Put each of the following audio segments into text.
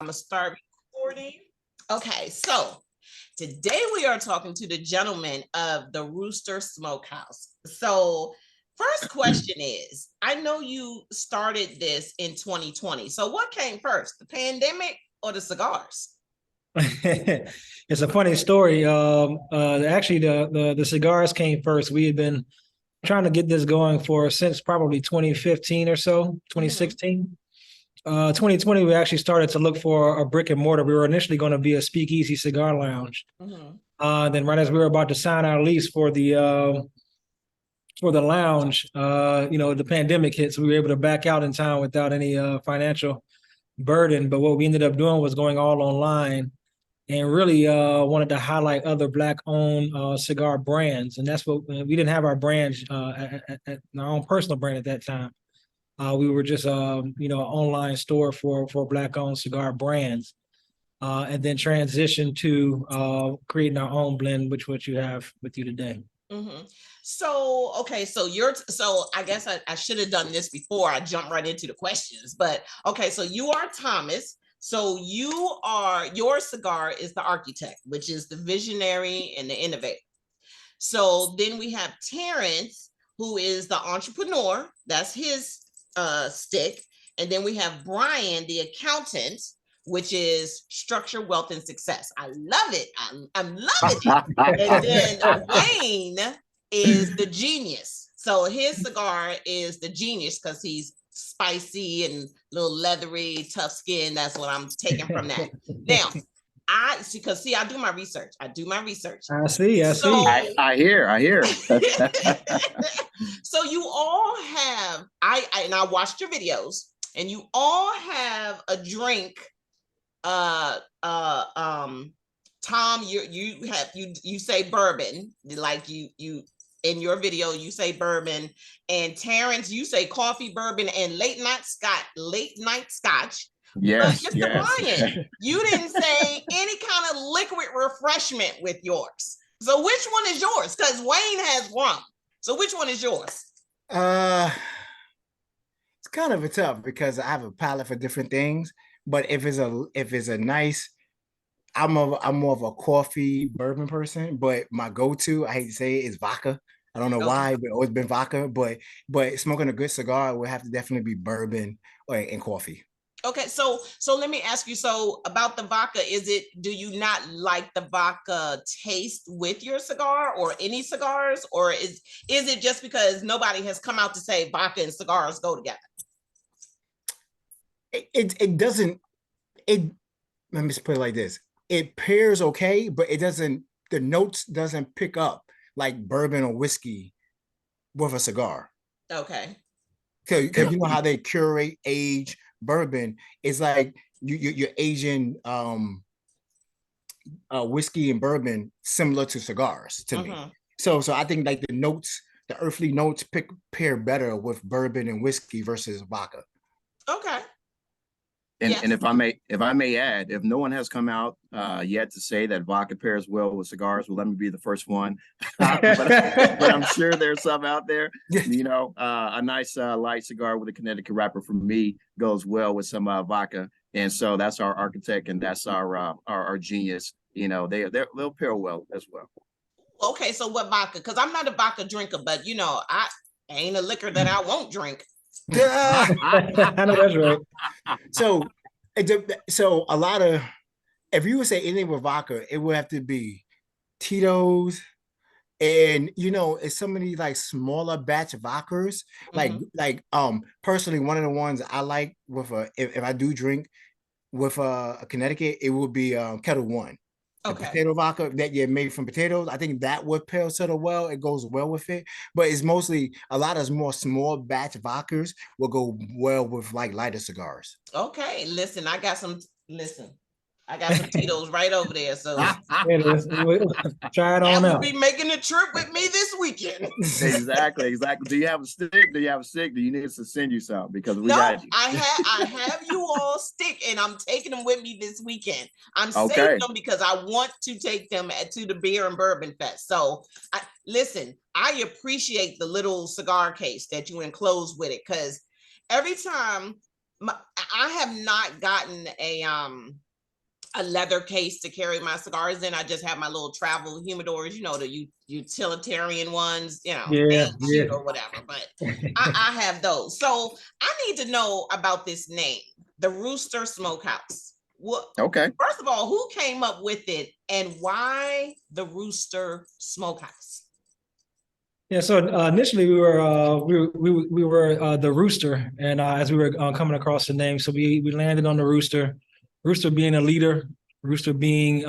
I'm gonna start recording. Okay, so today we are talking to the gentleman of the Rooster Smokehouse. So first question is, I know you started this in 2020. So what came first, the pandemic or the cigars? It's a funny story. Actually, the cigars came first. We had been trying to get this going for since probably 2015 or so, 2016. 2020, we actually started to look for a brick and mortar. We were initially going to be a speakeasy cigar lounge. Then right as we were about to sign our lease for the lounge, the pandemic hit, so we were able to back out in town without any financial burden. But what we ended up doing was going all online and really wanted to highlight other Black-owned cigar brands. And that's what we didn't have our brands, at our own personal brand at that time. We were just, an online store for Black-owned cigar brands, and then transitioned to creating our own blend, which what you have with you today. So, okay, so I guess I should have done this before I jump right into the questions, but okay, so you are Thomas. So your cigar is the architect, which is the visionary and the innovator. So then we have Terrence, who is the entrepreneur. That's his stick. And then we have Brian, the accountant, which is structure, wealth, and success. I love it. I'm loving it. And then Wayne is the genius. So his cigar is the genius because he's spicy and a little leathery, tough skin. That's what I'm taking from that. Now, I do my research. I see. I hear. So you all have, I watched your videos, and you all have a drink. Tom, you say bourbon, like you in your video you say bourbon, and Terrence, you say coffee, bourbon, and late night scotch. Yes, but Mr. Brian, you didn't say any kind of liquid refreshment with yours. So which one is yours? Because Wayne has rum. So which one is yours? It's kind of a tough because I have a palate for different things. But if it's a nice, I'm more of a coffee bourbon person. But my go-to, I hate to say it, is vodka. I don't know why, but it's always been vodka. But smoking a good cigar would have to definitely be bourbon and coffee. Okay, so let me ask you. So about the vodka, do you not like the vodka taste with your cigar or any cigars, or is it just because nobody has come out to say vodka and cigars go together? It doesn't. Let me just put it like this: it pairs okay, but it doesn't. The notes doesn't pick up like bourbon or whiskey with a cigar. Okay. Because you know how they curate age bourbon. It's like you're aging whiskey and bourbon similar to cigars to me. So I think like the earthly notes pair better with bourbon and whiskey versus vodka. Okay. And if I may add, if no one has come out yet to say that vodka pairs well with cigars, well, let me be the first one. but I'm sure there's some out there. A nice light cigar with a Connecticut wrapper for me goes well with some vodka, and so that's our architect and that's our genius. They'll pair well as well. Okay, so what vodka? Because I'm not a vodka drinker, but I ain't a liquor that I won't drink. I know that's right. So a lot of, if you would say anything with vodka, it would have to be Tito's, and it's so many like smaller batch vodkas. Like personally, one of the ones I like with if I do drink with a Connecticut, it would be Kettle One. Okay. Potato vodka that you made from potatoes. I think that would pair sort of well. It goes well with it, but it's mostly a lot of more small batch vodkas will go well with like lighter cigars. Okay, I got some Tito's right over there. So try it on out. Be making a trip with me this weekend. Exactly. Do you have a stick? Do you need us to send you some? Because we got you. I have you all stick, and I'm taking them with me this weekend. I'm saving them because I want to take them to the Beer and Bourbon Fest. So I appreciate the little cigar case that you enclose with it, because every time I have not gotten a leather case to carry my cigars in. I just have my little travel humidors, the utilitarian ones, they Yeah, ain't yeah. cute or whatever, but I have those. So I need to know about this name, the Rooster Smokehouse. Well, Okay. first of all, who came up with it and why the Rooster Smokehouse? Yeah, so initially we were the Rooster, and as we were coming across the name, so we landed on the Rooster. Rooster being a leader, Rooster being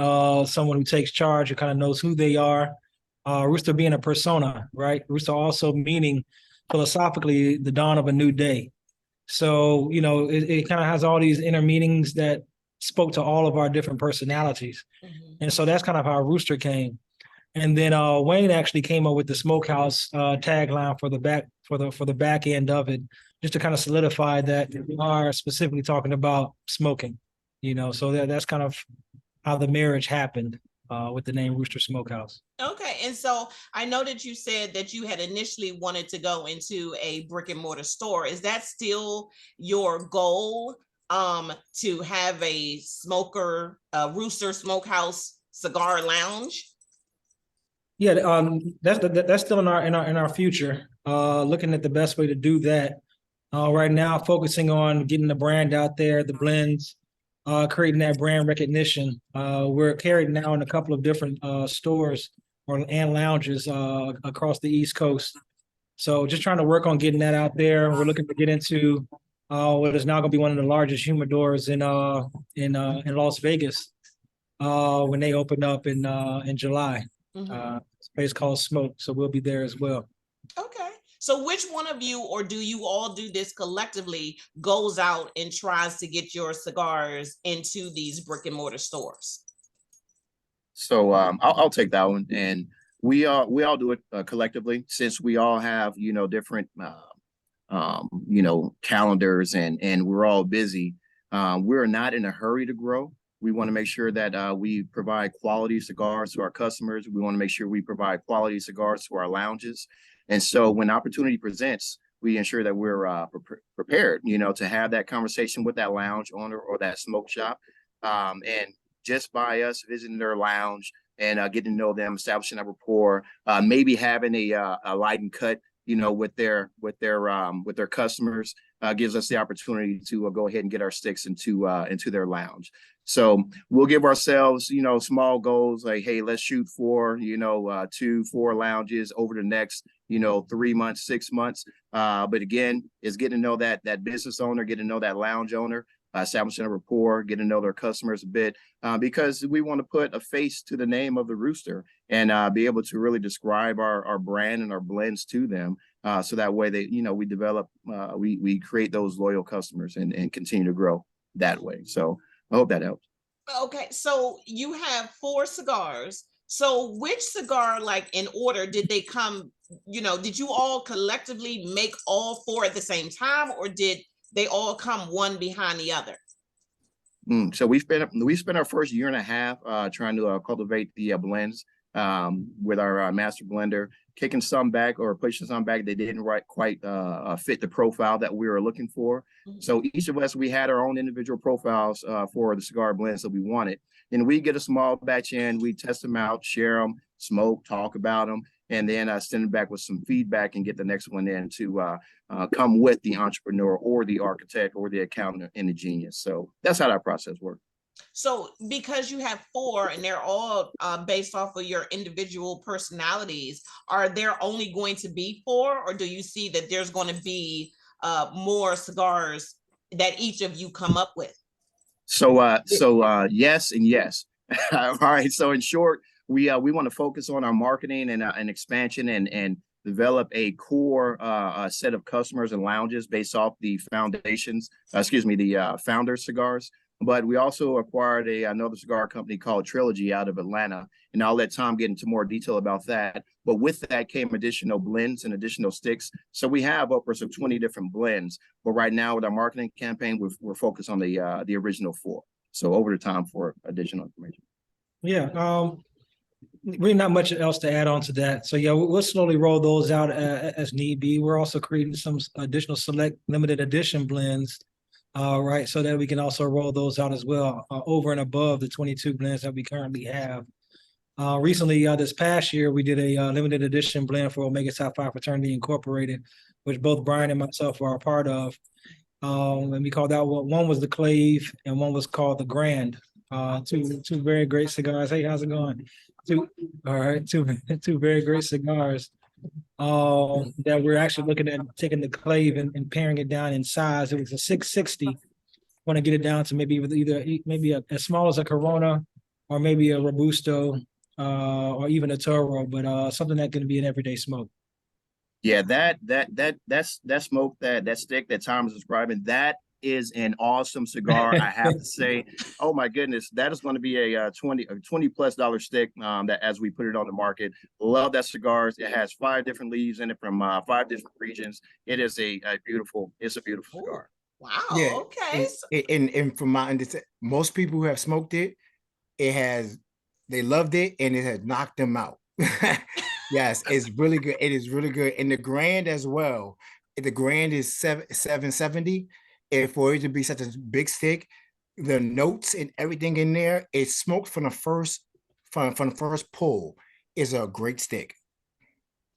someone who takes charge, who kind of knows who they are. Rooster being a persona, right? Rooster also meaning philosophically the dawn of a new day. So it kind of has all these inner meanings that spoke to all of our different personalities, and so that's kind of how Rooster came. And then Wayne actually came up with the smokehouse tagline for the back end of it, just to kind of solidify that we are specifically talking about smoking. So that's kind of how the marriage happened with the name Rooster Smokehouse. Okay, and so I know that you said that you had initially wanted to go into a brick and mortar store. Is that still your goal, to have a Rooster Smokehouse cigar lounge? Yeah, that's still in our future. Looking at the best way to do that. Right now, focusing on getting the brand out there, the blends, creating that brand recognition. We're carried now in a couple of different stores and lounges across the East Coast. So just trying to work on getting that out there. We're looking to get into what is now going to be one of the largest humidors in Las Vegas when they open up in July. It's a place called Smoke, so we'll be there as well. Okay. So which one of you, or do you all do this collectively, goes out and tries to get your cigars into these brick and mortar stores? So I'll take that one, and we all do it collectively, since we all have different calendars, and we're all busy. We're not in a hurry to grow. We want to make sure that we provide quality cigars to our customers. We want to make sure we provide quality cigars to our lounges. And so when opportunity presents, we ensure that we're prepared, to have that conversation with that lounge owner or that smoke shop. And just by us visiting their lounge and getting to know them, establishing a rapport, maybe having a light and cut, with their customers, gives us the opportunity to go ahead and get our sticks into their lounge. So we'll give ourselves, small goals like, hey, let's shoot for, 2-4 lounges over the next, 3 months, 6 months. But again, it's getting to know that business owner, getting to know that lounge owner, establishing a rapport, getting to know their customers a bit, because we want to put a face to the name of the Rooster and be able to really describe our brand and our blends to them. So that way they, we develop, we create those loyal customers and continue to grow that way. So I hope that helps. Okay, so you have 4 cigars. So which cigar, like in order, did they come, did you all collectively make all 4 at the same time, or did they all come one behind the other? So we spent our first year and a half trying to cultivate the blends with our master blender, kicking some back or pushing some back. They didn't quite fit the profile that we were looking for. So each of us, we had our own individual profiles for the cigar blends that we wanted. And we get a small batch in, we test them out, share them, smoke, talk about them, and then send them back with some feedback and get the next one in to come with the entrepreneur or the architect or the accountant and the genius. So that's how that process works. So because you have 4 and they're all based off of your individual personalities, are there only going to be 4, or do you see that there's going to be more cigars that each of you come up with? So yes and yes. All right. So in short, we want to focus on our marketing and expansion and develop a core set of customers and lounges based off the founder cigars. But we also acquired another cigar company called Trilogy out of Atlanta, and I'll let Tom get into more detail about that. But with that came additional blends and additional sticks. So we have upwards of 20 different blends. But right now with our marketing campaign, we're focused on the original 4. So over to Tom for additional information. Yeah, really not much else to add on to that. So yeah, we'll slowly roll those out as need be. We're also creating some additional select limited edition blends right, so that we can also roll those out as well, over and above the 22 blends that we currently have. Recently, this past year, we did a limited edition blend for Omega Psi Phi Fraternity Incorporated, which both Brian and myself are a part of. And we called that one was the Clave and one was called the Grand. Two very great cigars. Hey, how's it going? Two very great cigars. That we're actually looking at taking the Clave and paring it down in size. It was a 660. Want to get it down to maybe as small as a Corona, or maybe a Robusto, or even a Toro, but something that can be an everyday smoke. Yeah, that smoke, that stick that Tom is describing, that is an awesome cigar. I have to say, oh my goodness, that is going to be a $20+ stick, that as we put it on the market. Love that cigar. It has 5 different leaves in it from 5 different regions. It is a beautiful cigar. Wow. Yeah. Okay. And from my understanding, most people who have smoked it, they loved it and it has knocked them out. Yes, it's really good. It is really good. And the Grand as well. The Grand is 770. And for it to be such a big stick, the notes and everything in there, it's smoked from the first pull, is a great stick.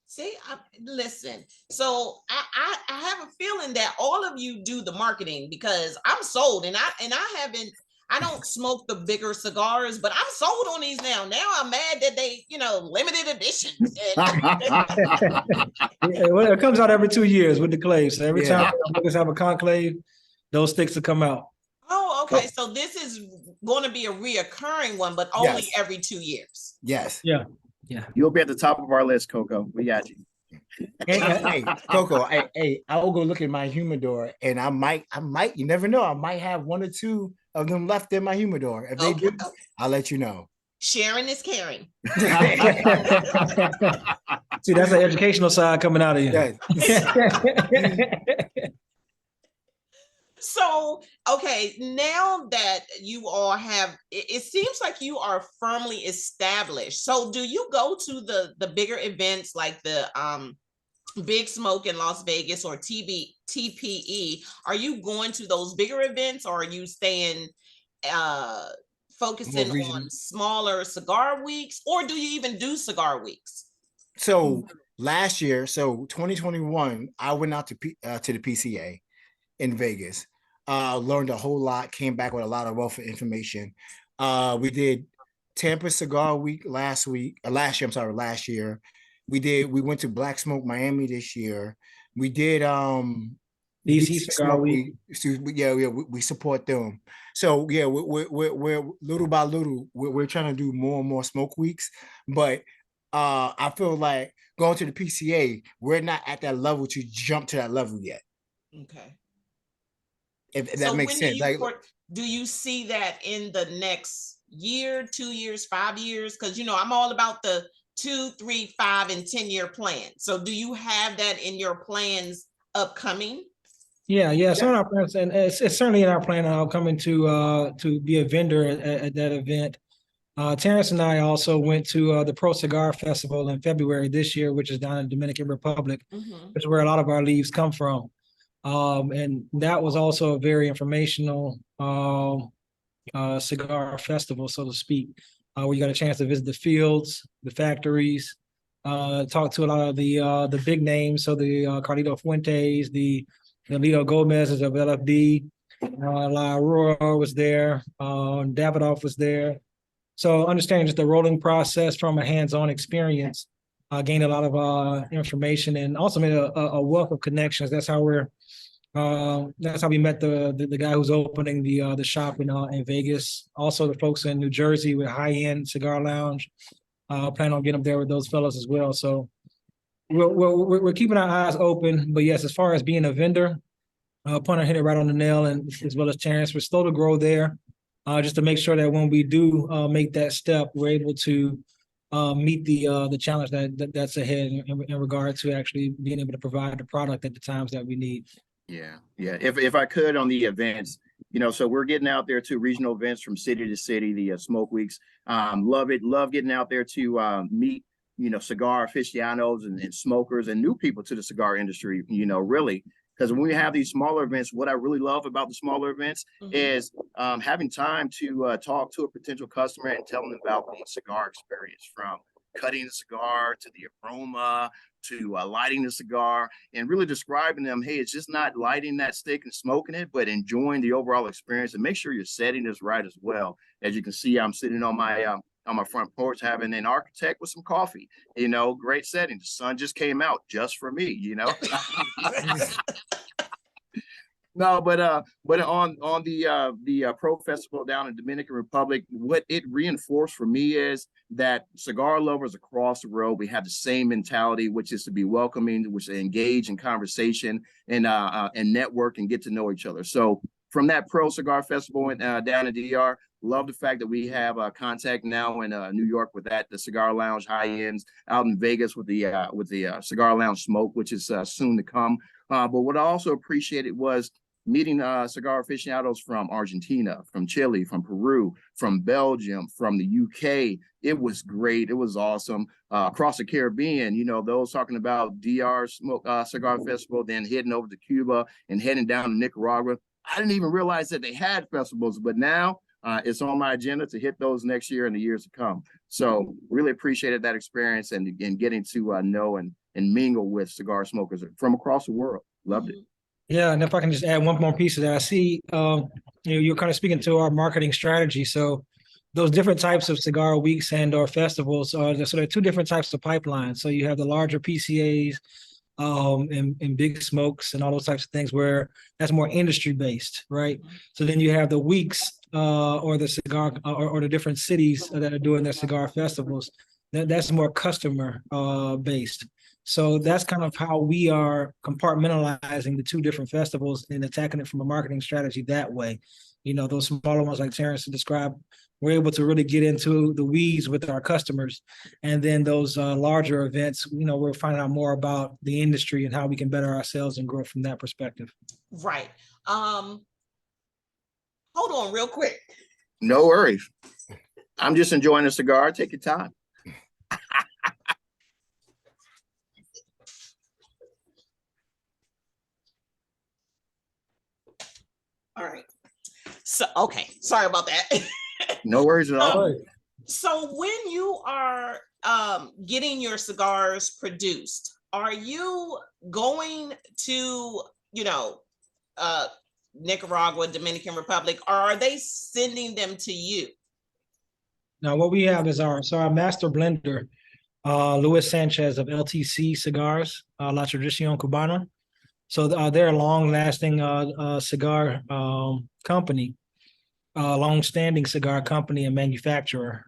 See, listen. So I have a feeling that all of you do the marketing, because I'm sold, and I don't smoke the bigger cigars, but I'm sold on these now. Now I'm mad that they, limited editions. Well, it comes out every 2 years with the Clave. So every time we have a conclave, those sticks will come out. Oh, okay. So this is going to be a reoccurring one, but only every 2 years. Yes. Yeah. You'll be at the top of our list, Coco. We got you. Hey, Coco, I will go look at my humidor, and I might, you never know, I might have 1 or 2 of them left in my humidor. If they do, I'll let you know. Sharing is caring. See, that's the educational side coming out of you. So, okay, now that you all have, it seems like you are firmly established. So do you go to the bigger events like the Big Smoke in Las Vegas or TPE? Are you going to those bigger events, or are you staying focusing on smaller cigar weeks, or do you even do cigar weeks? So last year, 2021, I went out to the PCA in Vegas, learned a whole lot, came back with a lot of wealth of information. We did Tampa Cigar Week last year. We went to Black Smoke Miami this year. We did DC Cigar Week. We support them. So yeah, we're little by little, we're trying to do more and more smoke weeks. But I feel like going to the PCA, we're not at that level to jump to that level yet. Okay. If that makes sense. Do you see that in the next year, 2 years, 5 years? Because I'm all about the 2, 3, 5, and 10-year plan. So do you have that in your plans upcoming? Yeah. It's on our plans, and it's certainly in our plan upcoming to be a vendor at that event. Terrence and I also went to the Pro Cigar Festival in February this year, which is down in the Dominican Republic, which is where a lot of our leaves come from. And that was also a very informational cigar festival, so to speak, where you got a chance to visit the fields, the factories, talk to a lot of the big names. So the Carlito Fuentes, the Lito Gomez's of LFD, La Aurora was there, Davidoff was there. So understanding just the rolling process from a hands-on experience, gained a lot of information, and also made a wealth of connections. That's how we met the guy who's opening the shop in Vegas. Also the folks in New Jersey with High End Cigar Lounge. Plan on getting up there with those fellows as well. So we're keeping our eyes open. But yes, as far as being a vendor, Punter hit it right on the nail, and as well as Terrence, we're slow to grow there. Just to make sure that when we do make that step, we're able to meet the challenge that's ahead in regard to actually being able to provide the product at the times that we need. Yeah. If I could, on the events, so we're getting out there to regional events from city to city, the smoke weeks. Love it. Love getting out there to meet, cigar aficionados and smokers and new people to the cigar industry, really. Because when we have these smaller events, what I really love about the smaller events is having time to talk to a potential customer and tell them about the cigar experience, from cutting the cigar to the aroma to lighting the cigar, and really describing them, hey, it's just not lighting that stick and smoking it, but enjoying the overall experience. And make sure your setting is right as well. As you can see, I'm sitting on my front porch having an architect with some coffee, great setting. The sun just came out just for me. No, but on the Pro Festival down in Dominican Republic, what it reinforced for me is that cigar lovers across the world, we have the same mentality, which is to be welcoming, which is to engage in conversation and network and get to know each other. So from that Pro Cigar Festival down in DR, love the fact that we have contact now in New York with the Cigar Lounge high ends, out in Vegas with the Cigar Lounge Smoke, which is soon to come. But what I also appreciated was meeting cigar aficionados from Argentina, from Chile, from Peru, from Belgium, from the UK. It was great. It was awesome. Across the Caribbean, those talking about DR Cigar Festival, then heading over to Cuba and heading down to Nicaragua. I didn't even realize that they had festivals, but now it's on my agenda to hit those next year and the years to come. So really appreciated that experience and getting to know and mingle with cigar smokers from across the world. Loved it. Yeah, and if I can just add one more piece to that, I see you're kind of speaking to our marketing strategy. So those different types of cigar weeks and/or festivals so there are two different types of pipelines. So you have the larger PCAs and big smokes and all those types of things where that's more industry based, right? So then you have the weeks or the cigar or the different cities that are doing their cigar festivals. That's more customer based. So that's kind of how we are compartmentalizing the two different festivals and attacking it from a marketing strategy that way. Those smaller ones like Terrence described, we're able to really get into the weeds with our customers. And then those larger events, we're finding out more about the industry and how we can better ourselves and grow from that perspective. Right. Hold on real quick. No worries. I'm just enjoying a cigar. Take your time. All right. So, okay. Sorry about that. No worries at all. So when you are getting your cigars produced, are you going to, Nicaragua, Dominican Republic, or are they sending them to you? Now, what we have is our master blender, Luis Sanchez of LTC Cigars, La Tradición Cubana. So they're a long-lasting cigar company, long-standing cigar company and manufacturer.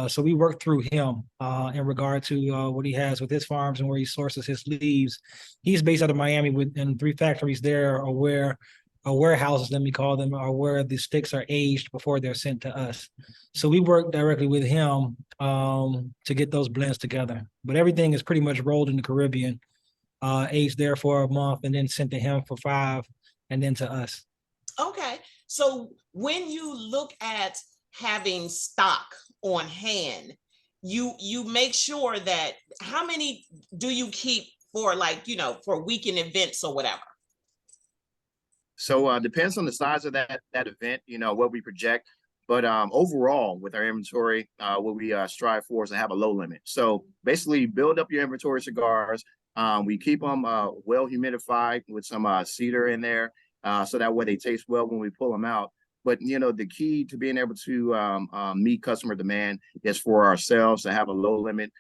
So we work through him in regard to what he has with his farms and where he sources his leaves. He's based out of Miami, and 3 factories there are where warehouses, let me call them, are where the sticks are aged before they're sent to us. So we work directly with him to get those blends together. But everything is pretty much rolled in the Caribbean. Aged there for a month and then sent to him for 5 and then to us. Okay. So when you look at having stock on hand, you make sure that how many do you keep for for weekend events or whatever? So depends on the size of that event, what we project. But overall, with our inventory, what we strive for is to have a low limit. So basically build up your inventory cigars. We keep them well humidified with some cedar in there, so that way they taste well when we pull them out. But the key to being able to meet customer demand is for ourselves to have a low limit.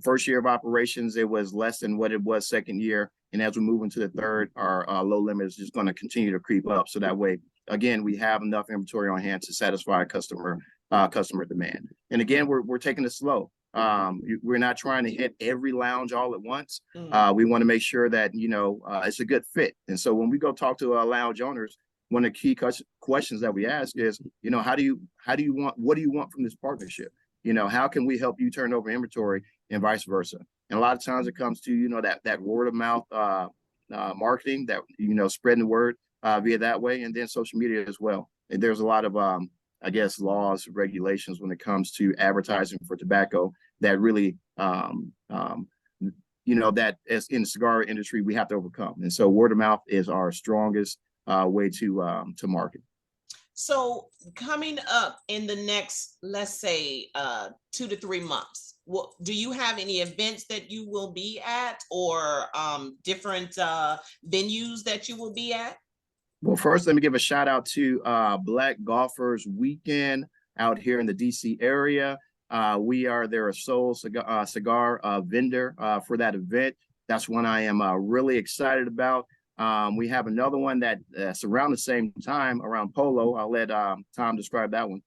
First year of operations, it was less than what it was second year, and as we move into the third, our low limit is just going to continue to creep up. So that way, again, we have enough inventory on hand to satisfy customer demand. And again, we're taking it slow. We're not trying to hit every lounge all at once. We want to make sure that it's a good fit. And so when we go talk to our lounge owners, one of the key questions that we ask is, what do you want from this partnership? How can we help you turn over inventory and vice versa? And a lot of times it comes to that word of mouth marketing, that spreading the word via that way, and then social media as well. And there's a lot of laws, regulations when it comes to advertising for tobacco that really that as in the cigar industry, we have to overcome. And so word of mouth is our strongest way to market. So coming up in the next, let's say, 2 to 3 months, do you have any events that you will be at, or different venues that you will be at? Well, first, let me give a shout out to Black Golfers Weekend out here in the DC area. We are their sole cigar vendor for that event. That's one I am really excited about. We have another one that's around the same time around Polo. I'll let Tom describe that one.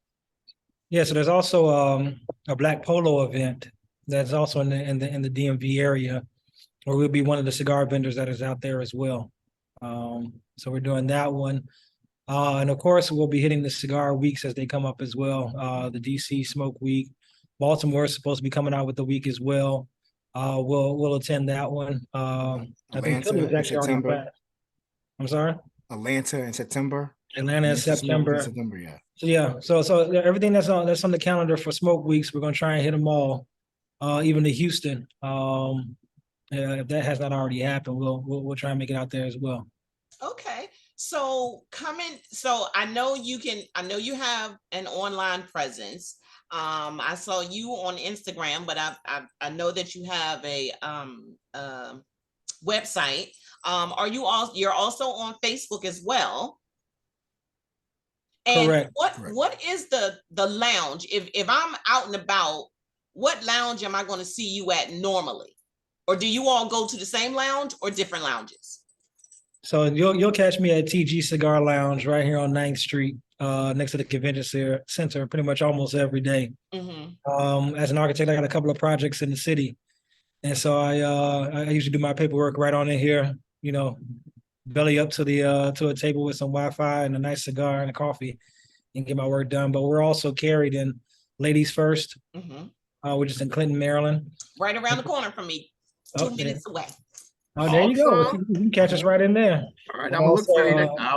Yeah, so there's also a Black Polo event that's also in the DMV area, where we'll be one of the cigar vendors that is out there as well. So we're doing that one. And of course, we'll be hitting the cigar weeks as they come up as well. The DC Smoke Week. Baltimore is supposed to be coming out with the week as well. We'll attend that one. I think Philly was actually already back. I'm sorry? Atlanta in September. Atlanta in September. Yeah. So yeah, so everything that's on the calendar for Smoke Weeks, we're gonna try and hit them all. Even to Houston. If that has not already happened, we'll try and make it out there as well. Okay. So I know you have an online presence. I saw you on Instagram, but I know that you have a website. You're also on Facebook as well? And correct. What is the lounge? If I'm out and about, what lounge am I going to see you at normally? Or do you all go to the same lounge or different lounges? So you'll catch me at TG Cigar Lounge right here on 9th Street, next to the convention center, pretty much almost every day. Mm-hmm. As an architect, I got a couple of projects in the city, and so I usually do my paperwork right on in here. Belly up to a table with some Wi-Fi and a nice cigar and a coffee, and get my work done. But we're also carried in Ladies First, which is in Clinton, Maryland, right around the corner from me, 2 minutes away. Oh, there you go. You can catch us right in there. All right, I'll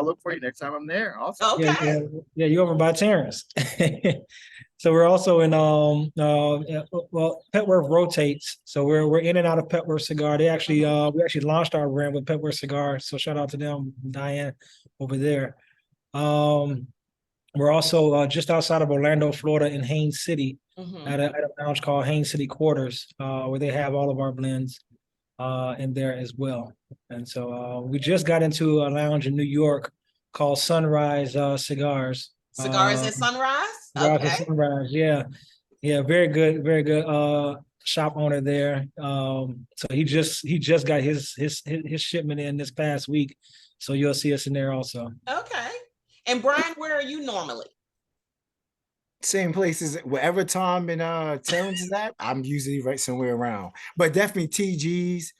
look for you next time I'm there. Also, okay. Yeah, you over by Terrence. So we're also in Petworth rotates. So we're in and out of Petworth Cigar. They actually we actually launched our brand with Petworth Cigar. So shout out to them, Diane over there. We're also just outside of Orlando, Florida, in Haines City, at a lounge called Haines City Quarters, where they have all of our blends in there as well. And so we just got into a lounge in New York called Sunrise Cigars. Cigars at Sunrise? Cigars at Sunrise, yeah. Very good shop owner there. So he just got his shipment in this past week. So you'll see us in there also. Okay. And Brian, where are you normally? Same places, wherever Tom and Terrence is at, I'm usually right somewhere around. But definitely TG's.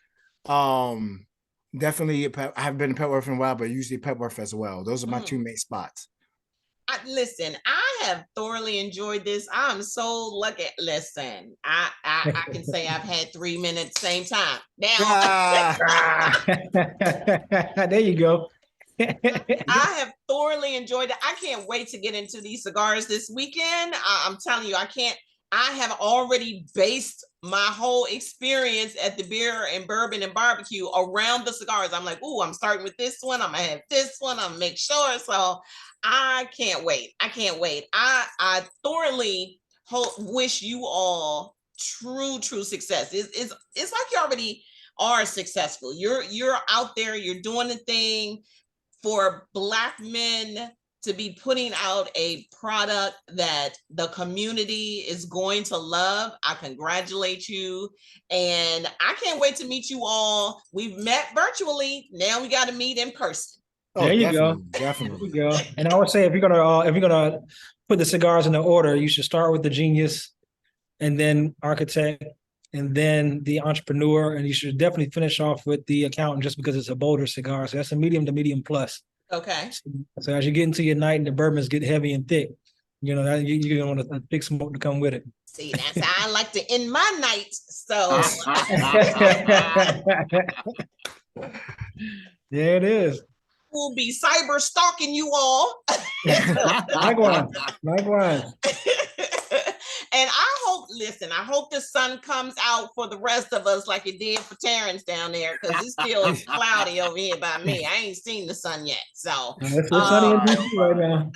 Definitely, I haven't been to Petworth in a while, but usually Petworth as well. Those are my two main spots. Listen, I have thoroughly enjoyed this. I'm so lucky. Listen, I can say I've had 3 minutes same time. Now, there you go. I have thoroughly enjoyed it. I can't wait to get into these cigars this weekend. I'm telling you, I have already based my whole experience at the Beer and Bourbon and Barbecue around the cigars. I'm like, ooh, I'm starting with this one. I'm gonna have this one. I'm gonna make sure. So I can't wait. I thoroughly wish you all true success. It's like you already are successful. You're out there. You're doing the thing. For Black men to be putting out a product that the community is going to love, I congratulate you. And I can't wait to meet you all. We've met virtually. Now we got to meet in person. There you go. Definitely. There you go. And I would say if you're gonna put the cigars in the order, you should start with the genius, and then architect, and then the entrepreneur, and you should definitely finish off with the accountant, just because it's a bolder cigar. So that's a medium to medium plus. Okay. So as you get into your night and the bourbons get heavy and thick, you're gonna want a thick smoke to come with it. See, that's how I like to end my night. So there it is. We'll be cyber stalking you all. Likewise. And I hope, listen, I hope the sun comes out for the rest of us like it did for Terrence down there, because it's still cloudy over here by me. I ain't seen the sun yet. So It's sunny in DC right now.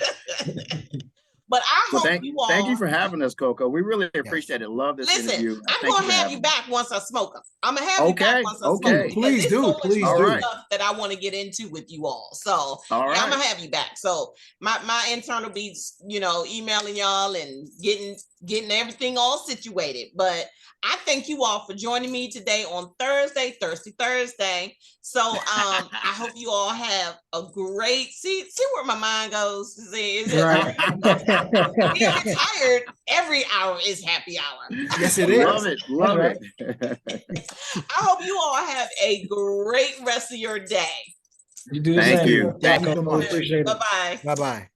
but I Well, hope you all thank you for having us, Coco. We really appreciate it. Love this listen. interview. I'm Thank gonna have for you having back once I smoke them. I'm gonna have you back once I smoke okay. them. Please There's do, so much please more do. stuff that I want to get into with you all. So All yeah, right. I'm gonna have you back. So my internal be, you know, emailing y'all and getting everything all situated. But I thank you all for joining me today on Thursday. So I hope you all have a great see where my mind goes. See, Right. being retired, every hour is happy hour. Yes, it is. Love Right. it. I hope you all have a great rest of your day. You do the Thank same. you. Thank you Coco. so much. Appreciate it. Bye-bye. Bye-bye.